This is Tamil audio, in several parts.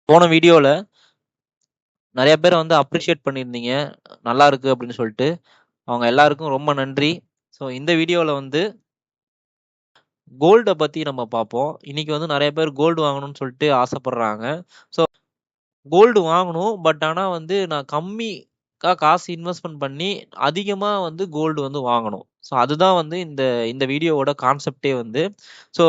போன வீடியோல நெறைய பேர் வந்து அப்ரிஷியேட் பண்ணியிருந்தீங்க. நல்லா இருக்கு அப்படின்னு சொல்லிட்டு. அவங்க எல்லாருக்கும் ரொம்ப நன்றி. ஸோ இந்த வீடியோல வந்து கோல்ட பத்தி நம்ம பார்ப்போம். இன்னைக்கு வந்து நெறைய பேர் கோல்டு வாங்கணும்னு சொல்லிட்டு ஆசைப்படுறாங்க. ஸோ கோல்டு வாங்கணும். பட் ஆனா வந்து நான் காசு இன்வெஸ்ட்மென்ட் பண்ணி அதிகமா வந்து கோல்டு வந்து வாங்கணும். ஸோ அதுதான் வந்து இந்த இந்த வீடியோவோட கான்செப்ட்டே வந்து. ஸோ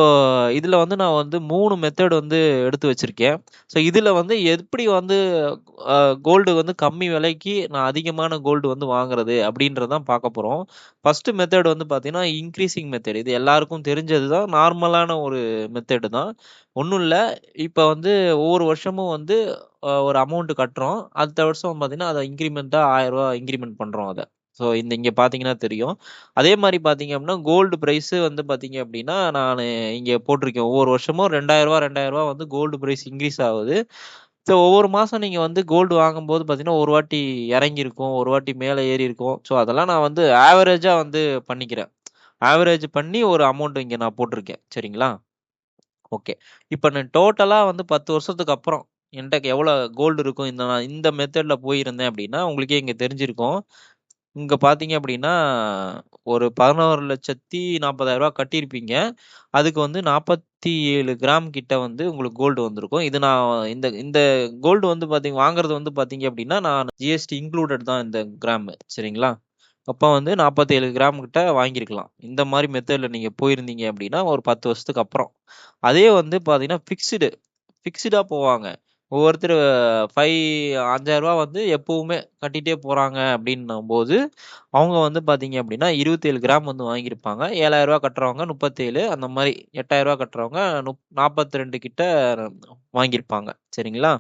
இதுல வந்து நான் வந்து 3 மெத்தட் வந்து எடுத்து வச்சிருக்கேன். ஸோ இதுல வந்து எப்படி வந்து கோல்டு வந்து கம்மி விலைக்கு நான் அதிகமான கோல்டு வந்து வாங்குறது அப்படின்றத தான் பார்க்க போறோம். ஃபர்ஸ்ட் மெத்தட் வந்து பார்த்தீங்கன்னா, இன்கிரீசிங் மெத்தட். இது எல்லாருக்கும் தெரிஞ்சது தான். நார்மலான ஒரு மெத்தட் தான். ஒண்ணும் இல்ல. இப்ப வந்து ஒவ்வொரு வருஷமும் வந்து ஒரு அமௌண்ட் கட்டுறோம். அடுத்த வருஷம் பார்த்தீங்கன்னா, அத இன்கிரிமென்ட்டா ரூ. 1000 இன்கிரிமென்ட் பண்றோம் அத. ஸோ இங்க பார்த்தீங்கன்னா தெரியும். அதே மாரி பார்த்தீங்க அப்படின்னா, கோல்டு பிரைஸ் வந்து பார்த்தீங்க அப்படின்னா, நானு இங்க போட்டிருக்கேன். ஒவ்வொரு வருஷமும் ரூ. 2000 ரூ. 2000 வந்து கோல்டு பிரைஸ் இன்கிரீஸ் ஆகுது. ஸோ ஒவ்வொரு மாசம் நீங்க வந்து கோல்டு வாங்கும்போது பார்த்தீங்கன்னா, ஒரு வாட்டி இறங்கியிருக்கும், ஒரு வாட்டி மேல ஏறியிருக்கும். ஸோ அதெல்லாம் நான் வந்து ஆவரேஜா வந்து பண்ணிக்கிறேன். ஆவரேஜ் பண்ணி ஒரு அமௌண்ட் இங்க நான் போட்டிருக்கேன். சரிங்களா? ஓகே. இப்ப நான் டோட்டலா வந்து 10 வருஷத்துக்கு அப்புறம் என்ட்ட எவ்வளோ கோல்டு இருக்கும், நான் இந்த மெத்தட்ல போயிருந்தேன் அப்படின்னா, உங்களுக்கே இங்க தெரிஞ்சிருக்கும். இங்க பார்த்தீங்க அப்படின்னா, ஒரு 11,40,000 கட்டியிருப்பீங்க. அதுக்கு வந்து 47 கிராம் கிட்ட வந்து உங்களுக்கு கோல்டு வந்திருக்கும். இது நான் இந்த இந்த கோல்டு வந்து வாங்குறது வந்து பார்த்தீங்க அப்படின்னா, நான் ஜிஎஸ்டி இன்க்ளூடட் தான் இந்த கிராமு. சரிங்களா? அப்ப வந்து 47 கிராம் கிட்ட வாங்கியிருக்கலாம். இந்த மாரி மெத்தட்ல நீங்க போயிருந்தீங்க அப்படின்னா, ஒரு 10 வருஷத்துக்கு அப்புறம். அதே வந்து பார்த்தீங்கன்னா, ஃபிக்ஸ்டா போவாங்க. ஒவ்வொருத்தரு 5,000 வந்து எப்பவுமே கட்டிட்டே போறாங்க அப்படின்னும்போது, அவங்க வந்து பார்த்தீங்க அப்படின்னா, 27 கிராம் வந்து வாங்கியிருப்பாங்க. ரூ. 7,000 கட்டுறவங்க 37 அந்த மாரி ரூ. 8,000 கட்டுறவங்க 42 கிட்ட வாங்கியிருப்பாங்க. சரிங்களா?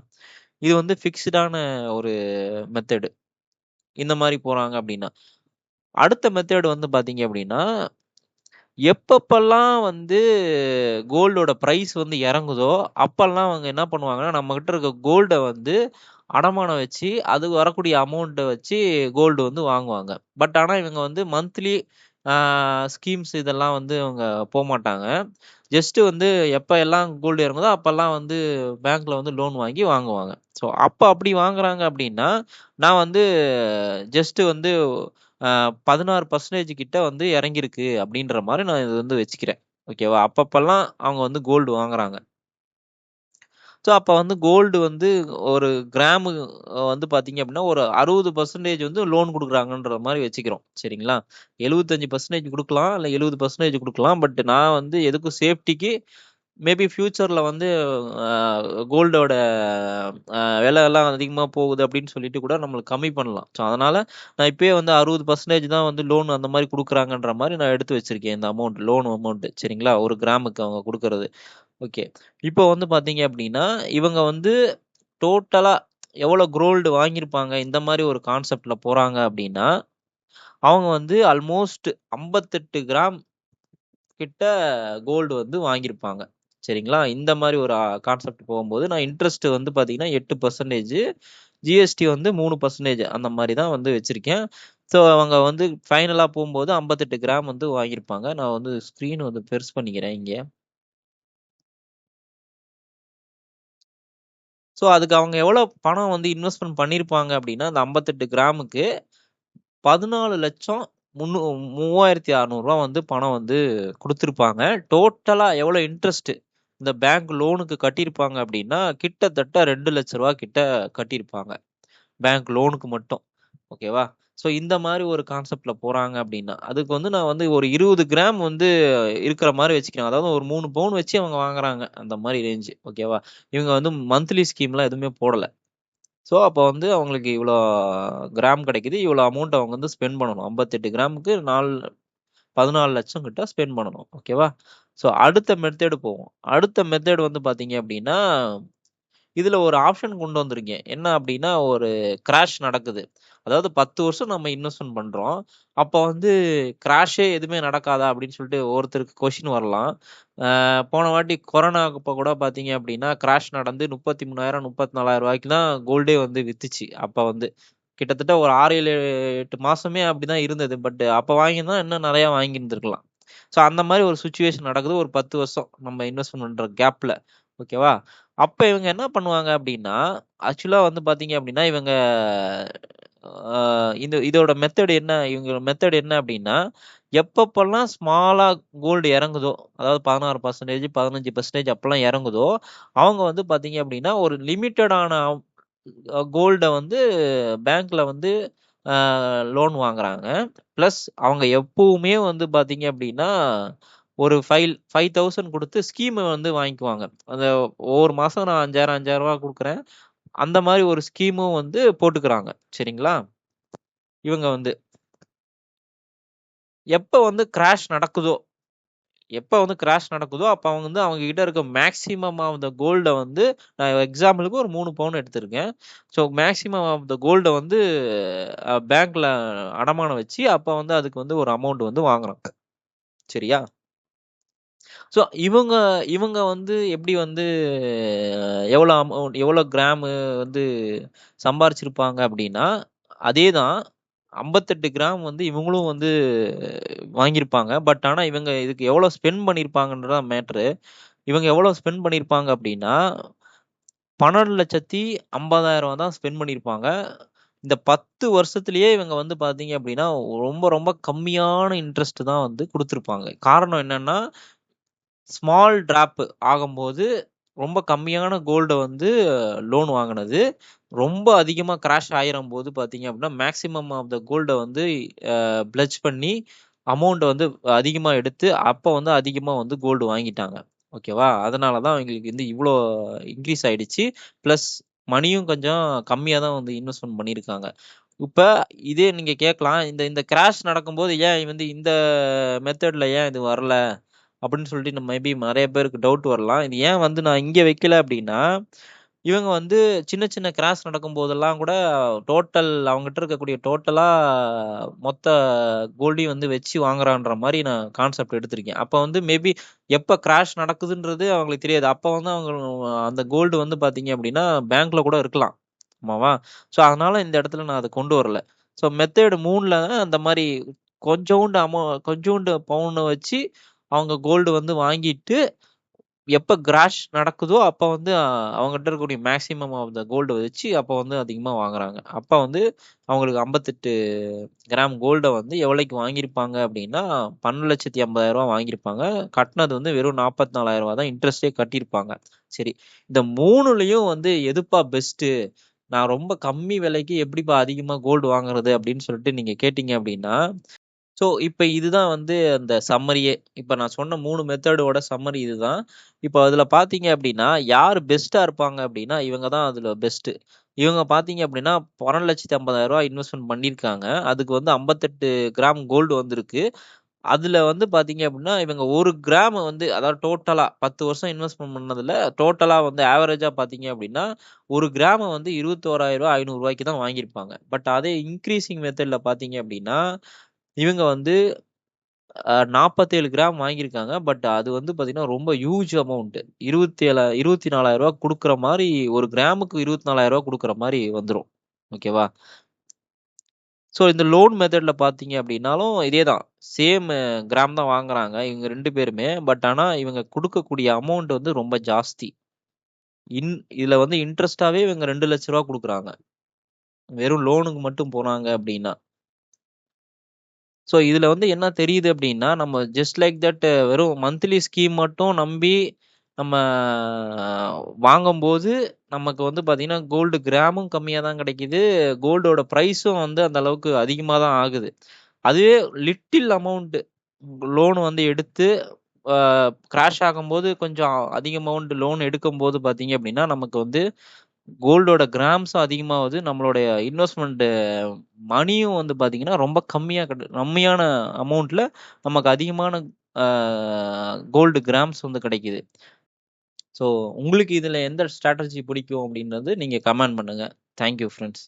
இது வந்து ஃபிக்ஸ்டான ஒரு மெத்தடு. இந்த மாரி போறாங்க அப்படின்னா. அடுத்த மெத்தட் வந்து பார்த்தீங்க அப்படின்னா, எப்பப்பல்லாம் வந்து கோல்டோட பிரைஸ் வந்து இறங்குதோ, அப்பல்லாம் அவங்க என்ன பண்ணுவாங்கன்னா, நம்மகிட்ட இருக்க கோல்ட வந்து அடமானம் வச்சு, அது வரக்கூடிய அமௌண்ட்ட வச்சு கோல்டு வந்து வாங்குவாங்க. பட் ஆனா இவங்க வந்து மந்த்லி ஆ ஸ்கீம்ஸ் இதெல்லாம் வந்து இவங்க போமாட்டாங்க. ஜஸ்ட் வந்து எப்ப எல்லாம் கோல்டு இறங்குதோ, அப்பல்லாம் வந்து பேங்க்ல வந்து லோன் வாங்கி வாங்குவாங்க. ஸோ அப்ப அப்படி வாங்குறாங்க அப்படின்னா, நான் வந்து ஜஸ்ட் வந்து 16% கிட்ட வந்து இறங்கியிருக்கு அப்படின்ற மாரி நான் இது வந்து வச்சுக்கிறேன். ஓகேவா? அப்பப்பல்லாம் அவங்க வந்து கோல்டு வாங்குறாங்க. ஸோ அப்ப வந்து கோல்டு வந்து ஒரு கிராமு வந்து பார்த்தீங்க அப்படின்னா, ஒரு 60% வந்து லோன் குடுக்குறாங்கன்ற மாரி வச்சுக்கிறோம். சரிங்களா? 75% குடுக்கலாம். இல்ல 70% குடுக்கலாம். பட் நான் வந்து எதுக்கும் சேஃப்டிக்கு மேபி ஃபியூச்சர்ல வந்து அ கோல்டோட விலைலாம் அதிகமா போகுது அப்படின்னு சொல்லிட்டு கூட நம்மளுக்கு கம்மி பண்ணலாம். ஸோ அதனால நான் இப்பயே வந்து 60% தான் வந்து லோன் அந்த மாரி குடுக்குறாங்கன்ற மாரி நான் எடுத்து வச்சிருக்கேன். இந்த அமௌண்ட் லோன் அமௌண்ட் சரிங்களா? 1 கிராமுக்கு அவங்க குடுக்குறது. ஓகே. இப்போ வந்து பார்த்தீங்க அப்டின்னா, இவங்க வந்து டோட்டலா எவ்வளோ கோல்டு வாங்கியிருப்பாங்க, இந்த மாரி ஒரு கான்செப்ட்ல போறாங்க அப்டின்னா, அவங்க வந்து ஆல்மோஸ்ட் 58 கிராம் கிட்ட கோல்டு வந்து வாங்கியிருப்பாங்க. சரிங்களா? இந்த மாரி ஒரு கான்செப்ட் போகும்போது, நான் இன்ட்ரெஸ்ட் வந்து பார்த்தீங்கன்னா 8% ஜிஎஸ்டி வந்து 3% அந்த மாரி தான் வந்து வச்சிருக்கேன். ஸோ அவங்க வந்து ஃபைனலா போம்போது 58 கிராம் வந்து வாங்கியிருப்பாங்க. நான் வந்து ஸ்க்ரீன் வந்து பெருசு பண்ணிக்கிறேன் இங்க. ஸோ, அதுக்கு அவங்க எவ்வளோ பணம் வந்து இன்வெஸ்ட்மென்ட் பண்ணியிருப்பாங்க அப்டின்னா, அந்த 58 கிராமுக்கு 14,00,000 முன்னூ ரூ. 3,600 வந்து பணம் வந்து குடுத்திருப்பாங்க. டோட்டலா எவ்வளோ இன்ட்ரெஸ்ட் இந்த பேங்க் லோனுக்கு கட்டியிருப்பாங்க அப்டின்னா, கிட்டத்தட்ட ரூ. 2,00,000 கிட்ட கட்டியிருப்பாங்க. பேங்க் லோனுக்கு மட்டும். ஓகேவா? ஸோ இந்த மாரி ஒரு கான்செப்ட்ல போறாங்க அப்டின்னா, அதுக்கு வந்து நான் வந்து ஒரு 20 கிராம் வந்து இருக்கிற மாரி வச்சுக்கிறேன். அதாவது ஒரு 3 பவுன் வச்சு அவங்க வாங்குறாங்க. அந்த மாரி ரேஞ்ச். ஓகேவா? இவங்க வந்து மந்த்லி ஸ்கீம்லாம் எதுவுமே போடல. ஸோ அப்ப வந்து அவங்களுக்கு இவ்வளோ கிராம் கிடைக்குது. இவ்வளோ அமௌண்ட் அவங்க வந்து ஸ்பெண்ட் பண்ணணும். 58 கிராமுக்கு 14,00,000 கிட்ட ஸ்பெண்ட் பண்ணணும். ஓகேவா? ஸோ அடுத்த மெத்தேடு போவோம். அடுத்த மெத்தேட் வந்து பார்த்தீங்க அப்டின்னா இதுல ஒரு ஆப்ஷன் கொண்டு வந்திருக்கேன். என்ன அப்டின்னா, ஒரு கிராஷ் நடக்குது. அதாவது 10 வருஷம் நம்ம இன்வெஸ்ட்மென்ட் பண்றோம். அப்ப வந்து கிராஷே எதுவுமே நடக்காதா? அப்டின்னு சொல்லிட்டு ஒருத்தருக்கு கொஸ்டின் வரலாம். போன வாட்டி கொரோனா அப்ப கூட பார்த்தீங்க அப்டின்னா, கிராஷ் நடந்து 33,000 34,000 தான் கோல்டே வந்து வித்துச்சு. அப்ப வந்து. கிட்டத்தட்ட ஒரு 6, 7, 8 மாசமே அப்டிதான் இருந்தது. பட் அப்ப வாங்கியிருந்தா இன்னும் நெறைய வாங்கியிருந்திருக்கலாம். ஸோ அந்த மாரி ஒரு சிச்சுவேஷன் நடக்குது. ஒரு 10 வருஷம் நம்ம இன்வெஸ்ட்மென்ட் பண்ற கேப்ல. ஓகேவா? அப்ப இவங்க என்ன பண்ணுவாங்க அப்படின்னா, ஆக்சுவலா வந்து பார்த்தீங்க அப்படின்னா, இவங்க இதோட மெத்தட் என்ன இவங்க மெத்தட் என்ன அப்படின்னா, எப்பப்பலாம் ஸ்மாலா கோல்டு இறங்குதோ, அதாவது 16% 15% அப்பலாம் இறங்குதோ, அவங்க வந்து பார்த்தீங்க அப்படின்னா, ஒரு லிமிட்டடான கோல்ட வந்து பேங்க்ல வந்து லோன் வாங்குறாங்க. பிளஸ் அவங்க எப்பவுமே வந்து பார்த்தீங்க அப்படின்னா, ஒரு 5000 குடுத்து ஸ்கீம் வந்து வாங்கிக்குவாங்க. அந்த ஒவ்வொரு மாசம் நான் 5000, 5000 குடுக்குறேன். அந்த மாரி ஒரு ஸ்கீமும் வந்து போட்டுக்கிறாங்க. சரிங்களா? இவங்க வந்து. எப்ப வந்து கிராஷ் நடக்குதோ அப்ப அவங்க வந்து அவங்க கிட்ட இருக்க மேக்ஸிமம் ஆஃப் த கோல்ட வந்து நான் எக்ஸாம்பிளுக்கு ஒரு 3 பவுன் எடுத்திருக்கேன். ஸோ மேக்ஸிமம் ஆஃப் த கோல்ட வந்து பேங்க்ல அடமானம் வச்சு அப்ப வந்து அதுக்கு வந்து ஒரு அமௌண்ட் வந்து வாங்குறாங்க. சரியா? ஸோ இவங்க இவங்க வந்து எப்படி வந்து எவ்வளோ கிராம் வந்து சம்பாரிச்சிருப்பாங்க அப்படின்னா, அதேதான் 58 கிராம் வந்து இவங்களும் வந்து வாங்கியிருப்பாங்க. பட் ஆனா இவங்க இதுக்கு எவ்வளோ ஸ்பெண்ட் பண்ணியிருப்பாங்கன்றது தான் மேட்டரு. இவங்க எவ்வளோ ஸ்பெண்ட் பண்ணியிருப்பாங்க அப்படின்னா, 12,50,000 தான் ஸ்பெண்ட் பண்ணியிருப்பாங்க. இந்த 10 வருஷத்திலேயே இவங்க வந்து பார்த்தீங்க அப்படின்னா, ரொம்ப ரொம்ப கம்மியான இன்ட்ரெஸ்ட் தான் வந்து குடுத்துருப்பாங்க. காரணம் என்னன்னா, ஸ்மால் டிராப் ஆகும்போது ரொம்ப கம்மியான கோல்ட வந்து லோன் வாங்குனது. ரொம்ப அதிகமா கிராஷ் ஆயிரம்போது பார்த்தீங்க அப்படின்னா, மேக்ஸிமம் ஆஃப் த கோல்ட வந்து பிளட்ஜ் பண்ணி அமௌண்ட் வந்து அதிகமா எடுத்து, அப்ப வந்து அதிகமா வந்து கோல்டு வாங்கிட்டாங்க. ஓகேவா? அதனால தான் அவங்களுக்கு வந்து இவ்ளோ இன்கிரீஸ் ஆயிடுச்சு. பிளஸ் மணியும் கொஞ்சம் கம்மியா தான் வந்து இன்வெஸ்ட்மென்ட் பண்ணியிருக்காங்க. இப்ப இதே நீங்க கேட்கலாம், இந்த இந்த கிராஷ் நடக்கும்போது ஏன் வந்து இந்த மெத்தட்ல ஏன் இது வரல? அப்படின்னு சொல்லிட்டு மேபி நெறைய பேருக்கு டவுட் வரலாம். இது ஏன் வந்து நான் இங்க வைக்கல அப்படின்னா, இவங்க வந்து சின்ன சின்ன கிராஷ் நடக்கும்போதெல்லாம் கூட அவங்ககிட்ட இருக்கக்கூடிய டோட்டலா மொத்த கோல்டையும் வந்து வச்சு வாங்குறான்ற மாரி நான் கான்செப்ட் எடுத்திருக்கேன். அப்ப வந்து மேபி எப்ப கிராஷ் நடக்குதுன்றது அவங்களுக்கு தெரியாது. அப்ப வந்து அவங்க அந்த கோல்டு வந்து பார்த்தீங்க அப்படின்னா, பேங்க்ல கூட இருக்கலாம். ஆமாவா? ஸோ அதனால இந்த இடத்துல நான் அத கொண்டு வரல. ஸோ மெத்தேட் 3ல அந்த மாரி கொஞ்சோண்டு கொஞ்சோண்டு பவுன் வச்சு அவங்க கோல்டு வந்து வாங்கிட்டு, எப்ப கிராஷ் நடக்குதோ, அப்ப வந்து அவங்ககிட்ட இருக்கக்கூடிய மேக்ஸிமம் ஆஃப் த கோல்ட வச்சு அப்ப வந்து அதிகமா வாங்குறாங்க. அப்ப வந்து அவங்களுக்கு 58 கிராம் கோல்ட வந்து எவ்வளவுக்கு வாங்கியிருப்பாங்க அப்படின்னா, 12,50,000 வாங்கியிருப்பாங்க. கட்டுனது வந்து வெறும் 44,000 தான் இன்ட்ரெஸ்ட்டே கட்டியிருப்பாங்க. சரி. இந்த 3லயும் வந்து எதுப்பா பெஸ்ட்டு? நான் ரொம்ப கம்மி விலைக்கு எப்படிப்பா அதிகமா கோல்டு வாங்குறது அப்படின்னு சொல்லிட்டு நீங்க கேட்டீங்க அப்படின்னா, ஸோ, இப்ப இதுதான் வந்து அந்த சம்மரியே. இப்ப நான் சொன்ன 3 மெத்தடோட சம்மரி இதுதான். இப்ப அதுல பார்த்தீங்க அப்டின்னா, யார் பெஸ்ட்டா இருப்பாங்க அப்டின்னா, இவங்க தான் அதுல பெஸ்ட்டு. இவங்க பார்த்தீங்க அப்டின்னா, 12,50,000 இன்வெஸ்ட்மென்ட் பண்ணியிருக்காங்க. அதுக்கு வந்து 58 கிராம் கோல்டு வந்திருக்கு. அதுல வந்து பார்த்தீங்க அப்டின்னா, இவங்க 1 கிராம் வந்து அதாவது டோட்டலா 10 வருஷம் இன்வெஸ்ட்மென்ட் பண்ணதுல டோட்டலா வந்து ஆவரேஜா பார்த்தீங்க அப்டின்னா, 1 கிராம வந்து ரூ. 21,500 தான் வாங்கியிருப்பாங்க. பட் அதே இன்கிரீசிங் மெத்தட்ல பார்த்தீங்க அப்டின்னா, இவங்க வந்து 47 கிராம் வாங்கியிருக்காங்க. பட் அது வந்து பார்த்தீங்கன்னா, ரொம்ப ஹியூஜ் அமௌண்ட். 24,000 குடுக்குற மாரி 1 கிராமுக்கு ரூ. 24,000 குடுக்குற மாரி வந்துரும். ஓகேவா? ஸோ இந்த லோன் மெத்தட்ல பார்த்தீங்க அப்டின்னாலும் இதே தான். சேம் கிராம் தான் வாங்குறாங்க. இவங்க 2 பேருமே. பட் ஆனா இவங்க குடுக்கக்கூடிய அமௌண்ட் வந்து ரொம்ப ஜாஸ்தி. இதுல வந்து இன்ட்ரெஸ்ட்டாவே இவங்க ரூ. 2,00,000 குடுக்குறாங்க. வெறும் லோனுக்கு மட்டும் போனாங்க அப்டின்னா. ஸோ இதுல வந்து என்ன தெரியுது அப்டின்னா, நம்ம ஜஸ்ட் லைக் தட் வெறும் மந்த்லி ஸ்கீம் மட்டும் நம்பி நம்ம வாங்கும்போது, நமக்கு வந்து பாத்தீங்கன்னா, கோல்டு கிராமும் கம்மியா தான் கிடைக்குது. கோல்டோட பிரைஸும் வந்து அந்த அளவுக்கு அதிகமா தான் ஆகுது. அதுவே லிட்டில் அமௌண்ட் லோன் வந்து எடுத்து அ கிராஷ் ஆகும்போது கொஞ்சம் அதிக அமௌண்ட் லோன் எடுக்கும்போது பாத்தீங்க அப்டின்னா, நமக்கு வந்து கோல்டோட கிராம்ஸும் அதிகமாவுது. நம்மளுடைய இன்வெஸ்ட்மென்ட் மணியும் வந்து பார்த்தீங்கன்னா, ரொம்ப கம்மியான அமௌண்ட்ல நமக்கு அதிகமான அ கோல்டு கிராம்ஸ் வந்து கிடைக்குது. ஸோ உங்களுக்கு இதுல எந்த ஸ்ட்ராட்டஜி பிடிக்கும் அப்படின்றது நீங்க கமெண்ட் பண்ணுங்க. Thank you friends.